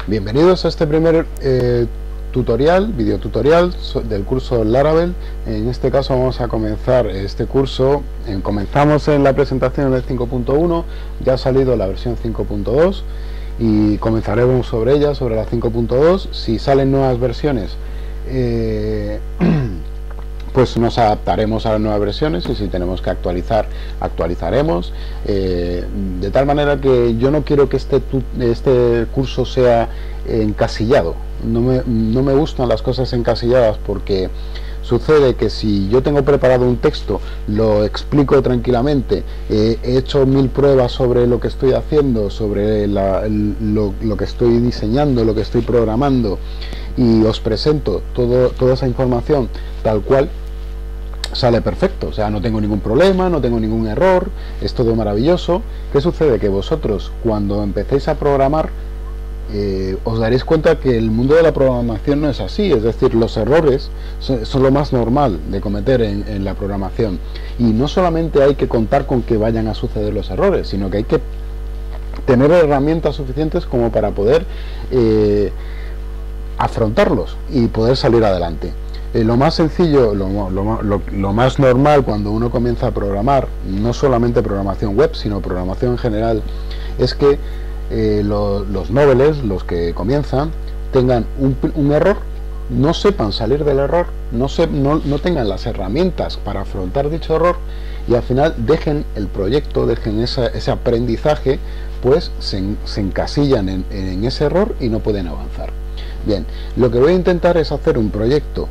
Bienvenidos a este primer video tutorial del curso Laravel. En este caso vamos a comenzar este curso. Comenzamos en la presentación del 5.1, ya ha salido la versión 5.2 y comenzaremos sobre ella, sobre la 5.2. Si salen nuevas versiones, pues nos adaptaremos a las nuevas versiones, y si tenemos que actualizar, actualizaremos, de tal manera que yo no quiero que este curso sea encasillado. No me gustan las cosas encasilladas, porque sucede que si yo tengo preparado un texto, lo explico tranquilamente, he hecho 1000 pruebas sobre lo que estoy haciendo, sobre lo que estoy diseñando, lo que estoy programando, y os presento toda esa información tal cual, sale perfecto. O sea, no tengo ningún problema, no tengo ningún error, es todo maravilloso. ¿Qué sucede? Que vosotros, cuando empecéis a programar, os daréis cuenta que el mundo de la programación no es así. Es decir, los errores son lo más normal de cometer en la programación, y no solamente hay que contar con que vayan a suceder los errores, sino que hay que tener herramientas suficientes como para poder afrontarlos y poder salir adelante. Lo más sencillo, lo más normal cuando uno comienza a programar, no solamente programación web, sino programación en general, es que los noveles, los que comienzan, tengan un error, no sepan salir del error, no tengan las herramientas para afrontar dicho error, y al final dejen el proyecto, dejen ese aprendizaje, pues se encasillan en ese error y no pueden avanzar. Bien, lo que voy a intentar es hacer un proyecto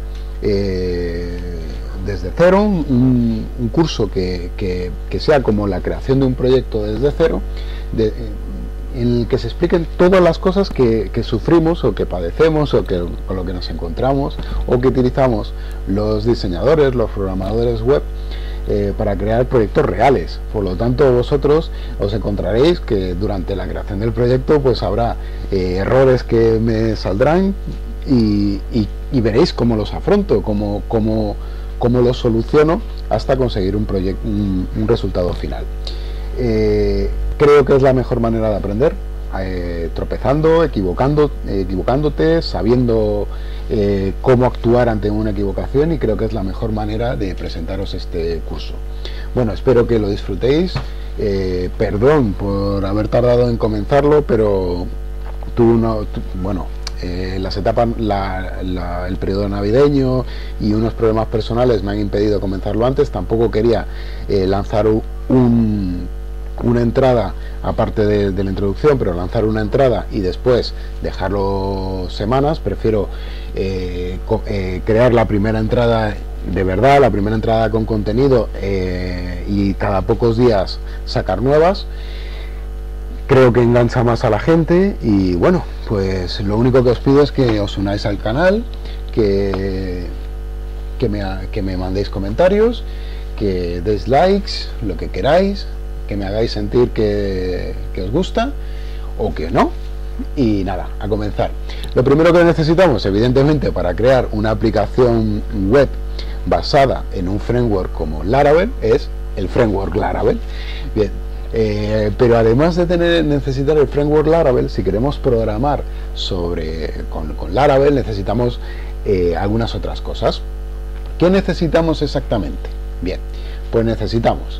desde cero, un curso que sea como la creación de un proyecto desde cero, en el que se expliquen todas las cosas que sufrimos, o que padecemos, o con lo que nos encontramos, o que utilizamos los diseñadores, los programadores web, para crear proyectos reales. Por lo tanto, vosotros os encontraréis que durante la creación del proyecto pues habrá errores que me saldrán, y veréis cómo los afronto, cómo los soluciono hasta conseguir un resultado final. Creo que es la mejor manera de aprender, tropezando, equivocándote, sabiendo cómo actuar ante una equivocación, y creo que es la mejor manera de presentaros este curso. Bueno, espero que lo disfrutéis. Perdón por haber tardado en comenzarlo, pero las etapas, el periodo navideño y unos problemas personales me han impedido comenzarlo antes. Tampoco quería lanzar una entrada, aparte de la introducción, pero lanzar una entrada y después dejarlo semanas. Prefiero crear la primera entrada de verdad, la primera entrada con contenido, y cada pocos días sacar nuevas. Creo que engancha más a la gente, y bueno, pues lo único que os pido es que os unáis al canal, que me mandéis comentarios, que deis likes, lo que queráis, que me hagáis sentir que os gusta o que no. Y nada, a comenzar. Lo primero que necesitamos, evidentemente, para crear una aplicación web basada en un framework como Laravel, es el framework Laravel. Bien, pero además de necesitar el framework Laravel, si queremos programar con Laravel, necesitamos algunas otras cosas. ¿Qué necesitamos exactamente? Bien, pues necesitamos,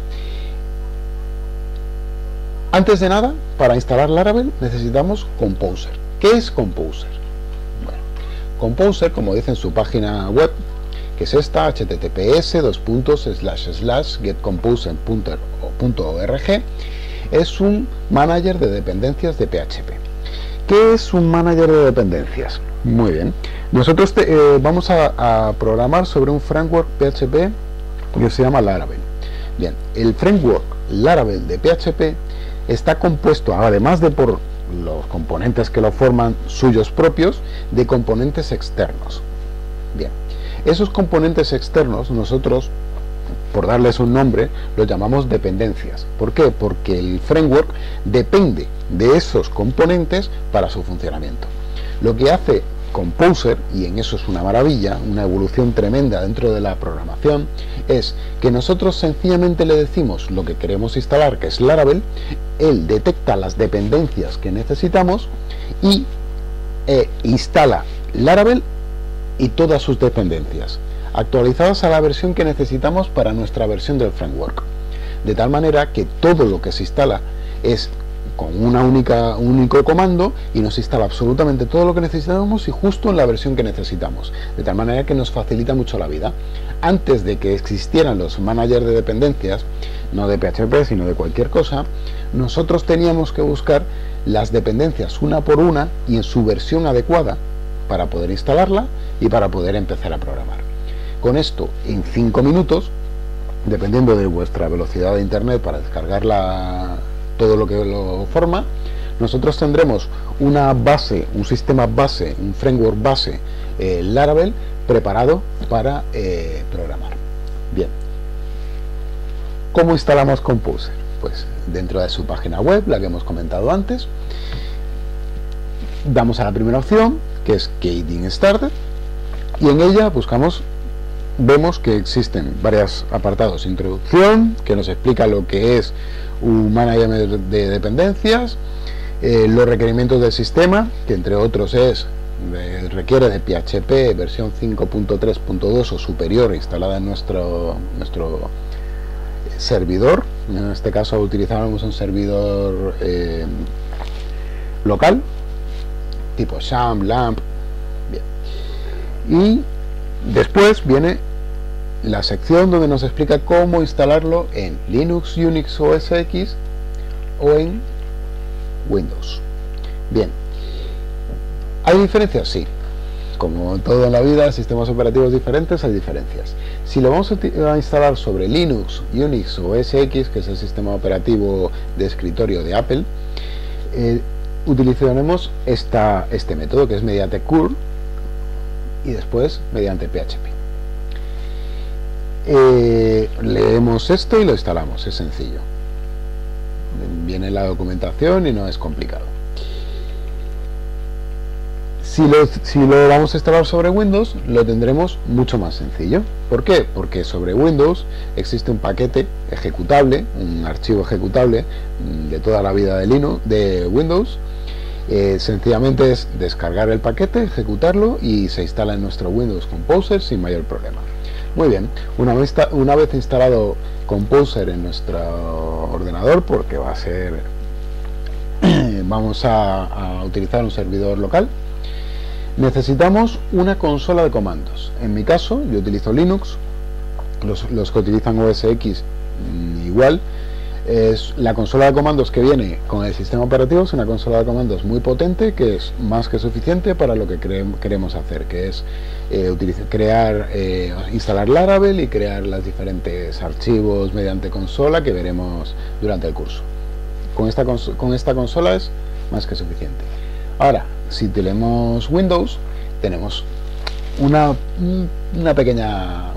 antes de nada, para instalar Laravel necesitamos Composer. ¿Qué es Composer? Bueno, Composer, como dice en su página web, que es esta, https://getcomposer.org, es un manager de dependencias de PHP. ¿Qué es un manager de dependencias? Muy bien, nosotros vamos a programar sobre un framework PHP que se llama Laravel. Bien, el framework Laravel de PHP está compuesto, además de por los componentes que lo forman suyos propios, de componentes externos. Bien, esos componentes externos nosotros, por darles un nombre, los llamamos dependencias. ¿Por qué? Porque el framework depende de esos componentes para su funcionamiento. Lo que hace Composer, y en eso es una maravilla, una evolución tremenda dentro de la programación, es que nosotros sencillamente le decimos lo que queremos instalar, que es Laravel. Él detecta las dependencias que necesitamos y instala Laravel y todas sus dependencias, actualizadas a la versión que necesitamos para nuestra versión del framework, de tal manera que todo lo que se instala es con un único comando y nos instala absolutamente todo lo que necesitamos y justo en la versión que necesitamos, de tal manera que nos facilita mucho la vida. Antes de que existieran los managers de dependencias, no de PHP sino de cualquier cosa, nosotros teníamos que buscar las dependencias una por una y en su versión adecuada para poder instalarla y para poder empezar a programar. Con esto, en 5 minutos, dependiendo de vuestra velocidad de internet para descargarla, todo lo que lo forma, nosotros tendremos una base, un sistema base, un framework base Laravel preparado para programar. Bien, ¿cómo instalamos Composer? Pues dentro de su página web, la que hemos comentado antes, damos a la primera opción, que es Getting Started, y en ella vemos que existen varios apartados. Introducción, que nos explica lo que es un manager de dependencias, los requerimientos del sistema, que entre otros requiere de PHP versión 5.3.2 o superior instalada en nuestro servidor. En este caso utilizamos un servidor local tipo XAMPP, LAMP. Bien. Y después viene la sección donde nos explica cómo instalarlo en Linux, Unix, OS X o en Windows. Bien, ¿hay diferencias? Sí. Como todo en la vida, sistemas operativos diferentes, hay diferencias. Si lo vamos a instalar sobre Linux, Unix o OS X, que es el sistema operativo de escritorio de Apple, utilizaremos este método, que es mediante curl y después mediante PHP. Leemos esto y lo instalamos, es sencillo. Viene la documentación y no es complicado. Si lo vamos a instalar sobre Windows, lo tendremos mucho más sencillo. ¿Por qué? Porque sobre Windows existe un paquete ejecutable, un archivo ejecutable de toda la vida de Windows. Sencillamente es descargar el paquete, ejecutarlo y se instala en nuestro Windows Composer sin mayor problema. Muy bien, una vez instalado Composer en nuestro ordenador, porque vamos a utilizar un servidor local, necesitamos una consola de comandos. En mi caso, yo utilizo Linux, los que utilizan OS X igual. Es la consola de comandos que viene con el sistema operativo, es una consola de comandos muy potente, que es más que suficiente para lo que queremos hacer, que es instalar Laravel y crear los diferentes archivos mediante consola que veremos durante el curso. Con esta consola es más que suficiente. Ahora, si tenemos Windows, tenemos un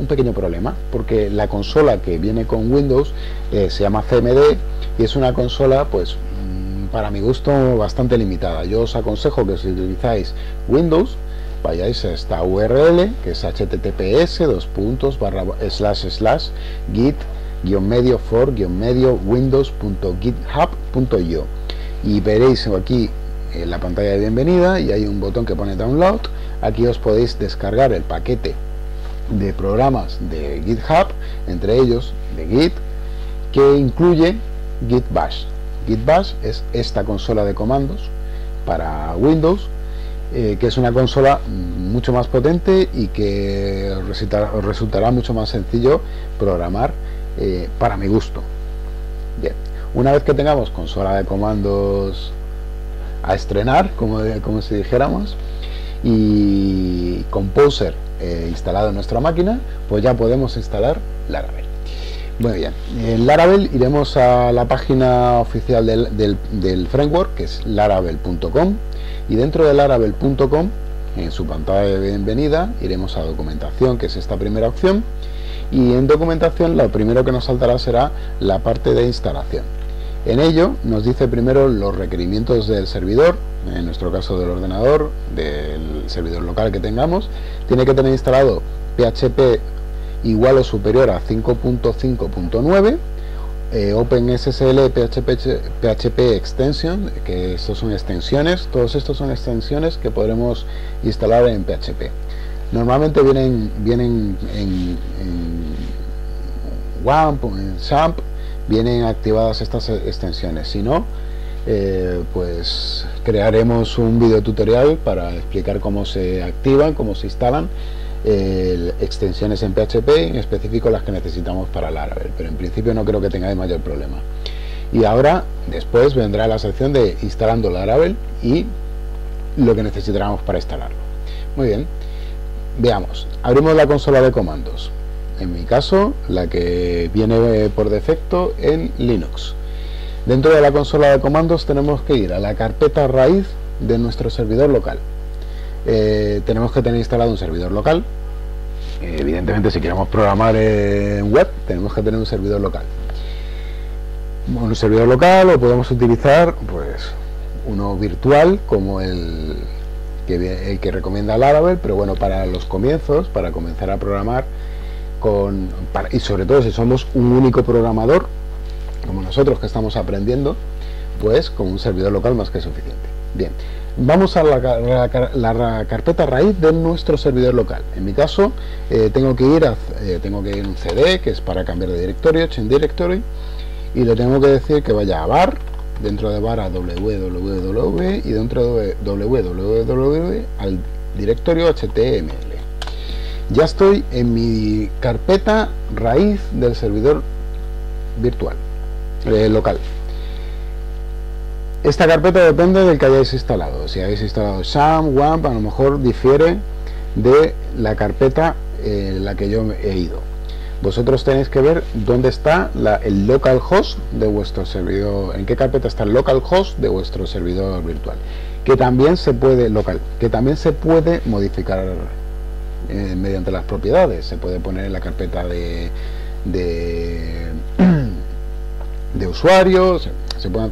pequeño problema, porque la consola que viene con Windows se llama CMD y es una consola, pues para mi gusto, bastante limitada. Yo os aconsejo que si utilizáis Windows vayáis a esta URL, que es https://git-for-windows.github.io, y veréis aquí en la pantalla de bienvenida y hay un botón que pone Download. Aquí os podéis descargar el paquete de programas de GitHub, entre ellos de Git, que incluye Git Bash. Git Bash es esta consola de comandos para Windows, que es una consola mucho más potente y que os resultará mucho más sencillo programar para mi gusto. Bien, una vez que tengamos consola de comandos a estrenar, como si dijéramos, y Composer instalado en nuestra máquina, pues ya podemos instalar Laravel. Muy bien, en Laravel iremos a la página oficial del framework, que es laravel.com, y dentro de laravel.com, en su pantalla de bienvenida, iremos a documentación, que es esta primera opción, y en documentación lo primero que nos saltará será la parte de instalación. En ello nos dice primero los requerimientos del servidor, en nuestro caso del ordenador, del servidor local que tengamos. Tiene que tener instalado PHP igual o superior a 5.5.9 OpenSSL PHP Extension, que estos son extensiones, todos estos son extensiones que podremos instalar en PHP. Normalmente vienen en WAMP o en XAMPP, vienen activadas estas extensiones. Si no, pues crearemos un video tutorial para explicar cómo se activan, cómo se instalan extensiones en PHP, en específico las que necesitamos para Laravel, pero en principio no creo que tengáis mayor problema. Y ahora, después vendrá la sección de instalando Laravel y lo que necesitaremos para instalarlo. Muy bien, veamos. Abrimos la consola de comandos. En mi caso, la que viene por defecto en Linux. Dentro de la consola de comandos tenemos que ir a la carpeta raíz de nuestro servidor local. Tenemos que tener instalado un servidor local. Evidentemente, si queremos programar en web, tenemos que tener un servidor local. Un servidor local, o podemos utilizar pues uno virtual como el que recomienda Laravel, pero bueno, para los comienzos, para comenzar a programar y sobre todo si somos un único programador como nosotros que estamos aprendiendo, pues con un servidor local más que suficiente. Bien, vamos a la carpeta raíz de nuestro servidor local. En mi caso, tengo que ir a un CD, que es para cambiar de directorio, change directory, y le tengo que decir que vaya a var, dentro de var a www, y dentro de www al directorio html. Ya estoy en mi carpeta raíz del servidor virtual, local. Esta carpeta depende del que hayáis instalado. Si habéis instalado XAMPP, WAMP, a lo mejor difiere de la carpeta en la que yo he ido. Vosotros tenéis que ver dónde está el localhost de vuestro servidor, en qué carpeta está el localhost de vuestro servidor virtual, que también se puede modificar mediante las propiedades. Se puede poner en la carpeta de usuarios,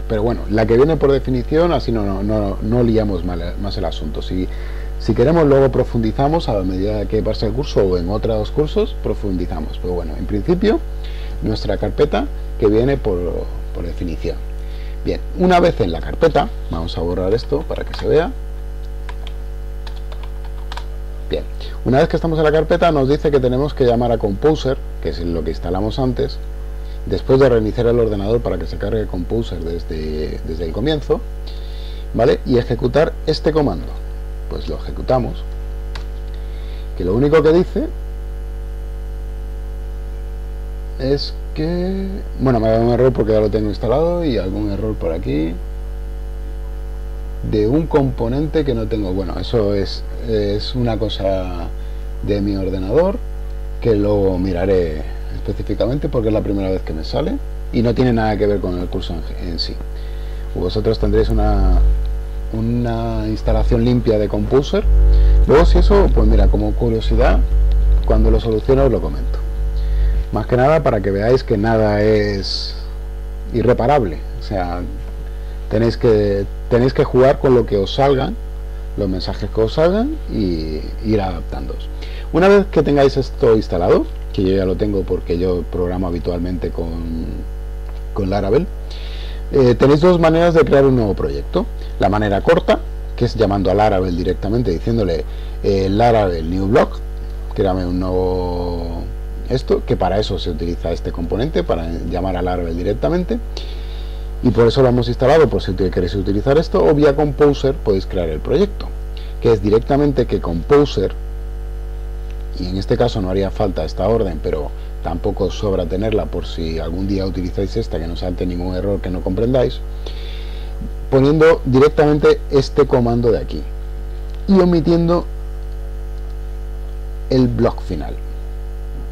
pero bueno, la que viene por definición, así no liamos más el asunto. Si queremos, luego profundizamos a la medida que pase el curso, o en otros cursos profundizamos, pero bueno, en principio nuestra carpeta que viene por definición. Bien, una vez en la carpeta, vamos a borrar esto para que se vea. Bien, una vez que estamos en la carpeta, nos dice que tenemos que llamar a Composer, que es lo que instalamos antes, después de reiniciar el ordenador para que se cargue Composer desde el comienzo, ¿vale? Y ejecutar este comando. Pues lo ejecutamos, que lo único que dice es que, bueno, me da un error porque ya lo tengo instalado, y algún error por aquí de un componente que no tengo. Bueno, eso es una cosa de mi ordenador que luego miraré específicamente porque es la primera vez que me sale y no tiene nada que ver con el curso en sí. Vosotros tendréis una instalación limpia de Composer. Luego, si eso, pues mira, como curiosidad, cuando lo solucione os lo comento. Más que nada para que veáis que nada es irreparable. O sea, tenéis que jugar con lo que os salgan, los mensajes que os salgan, y ir adaptándoos. Una vez que tengáis esto instalado, que yo ya lo tengo porque yo programo habitualmente con Laravel, tenéis dos maneras de crear un nuevo proyecto. La manera corta, que es llamando a Laravel directamente, diciéndole Laravel new block, créame un nuevo que para eso se utiliza este componente, para llamar a Laravel directamente, y por eso lo hemos instalado. Por si queréis utilizar esto, o vía Composer podéis crear el proyecto, que es directamente que Composer, y en este caso no haría falta esta orden, pero tampoco sobra tenerla por si algún día utilizáis esta, que no salte ningún error que no comprendáis, poniendo directamente este comando de aquí y omitiendo el block final.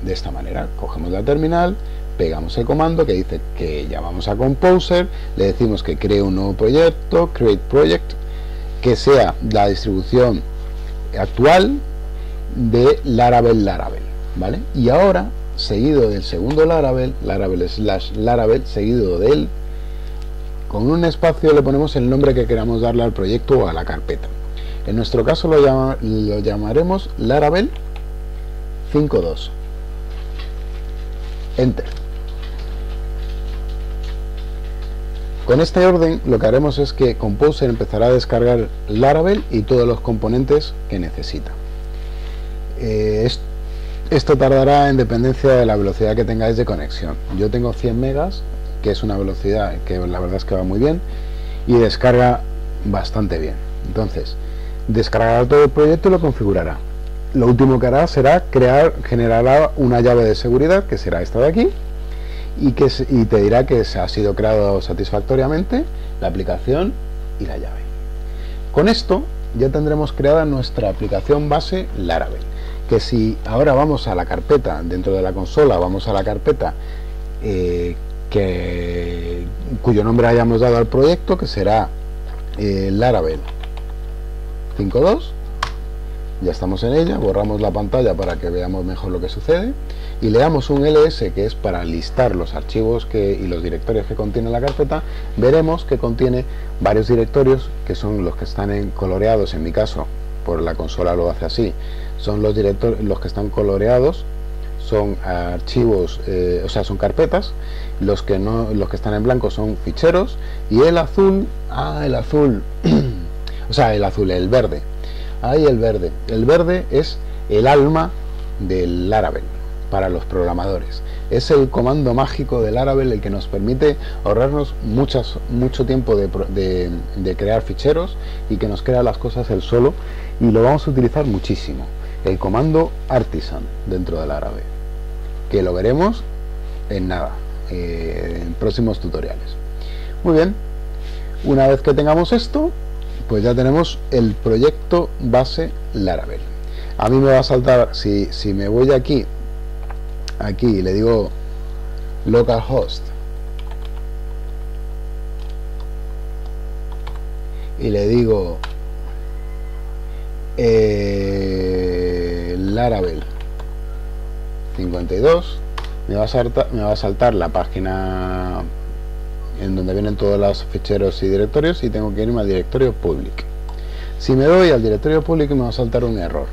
De esta manera cogemos la terminal, pegamos el comando que dice que llamamos a Composer, le decimos que cree un nuevo proyecto, create project, que sea la distribución actual de Laravel, ¿vale? Y ahora, seguido del segundo Laravel seguido de él, con un espacio le ponemos el nombre que queramos darle al proyecto o a la carpeta. En nuestro caso lo llamaremos Laravel 5.2. Enter. Con este orden lo que haremos es que Composer empezará a descargar Laravel y todos los componentes que necesita. Esto tardará en dependencia de la velocidad que tengáis de conexión. Yo tengo 100 megas, que es una velocidad que la verdad es que va muy bien y descarga bastante bien. Entonces, descargará todo el proyecto y lo configurará. Lo último que hará será generará una llave de seguridad, que será esta de aquí, y te dirá que se ha sido creado satisfactoriamente la aplicación y la llave. Con esto ya tendremos creada nuestra aplicación base Laravel, que si ahora vamos a la carpeta dentro de la consola, vamos a la carpeta cuyo nombre hayamos dado al proyecto, que será Laravel 5.2, ya estamos en ella, borramos la pantalla para que veamos mejor lo que sucede y le damos un ls, que es para listar los archivos y los directorios que contiene la carpeta. Veremos que contiene varios directorios, que son los que están coloreados. En mi caso, por la consola lo hace así, son los directorios, los que están coloreados son archivos, o sea, son carpetas. Los que están en blanco son ficheros, y el azul, el verde. Ahí el verde. El verde es el alma del Laravel para los programadores. Es el comando mágico del Laravel el que nos permite ahorrarnos mucho tiempo de crear ficheros, y que nos crea las cosas él solo, y lo vamos a utilizar muchísimo. El comando artisan dentro del Laravel, que lo veremos en nada, en próximos tutoriales. Muy bien, una vez que tengamos esto, pues ya tenemos el proyecto base Laravel. A mí me va a saltar, si me voy aquí y le digo localhost y le digo Laravel 52, me va a saltar la página en donde vienen todos los ficheros y directorios, y tengo que irme al directorio public. Si me doy al directorio public, me va a saltar un error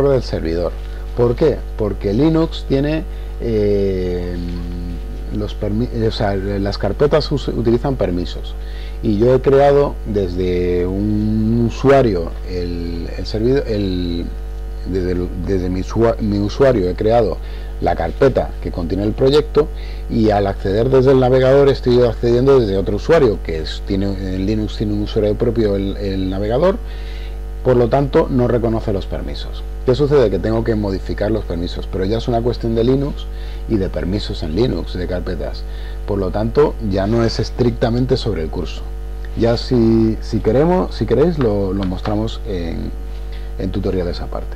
del servidor. ¿Por qué? Porque Linux tiene las carpetas utilizan permisos, y yo he creado desde un usuario desde mi usuario he creado la carpeta que contiene el proyecto, y al acceder desde el navegador estoy accediendo desde otro usuario, en Linux tiene un usuario propio el navegador, por lo tanto no reconoce los permisos. ¿Qué sucede? Que tengo que modificar los permisos, pero ya es una cuestión de Linux y de permisos en Linux, de carpetas. Por lo tanto, ya no es estrictamente sobre el curso. Ya si queréis lo mostramos en tutoriales aparte.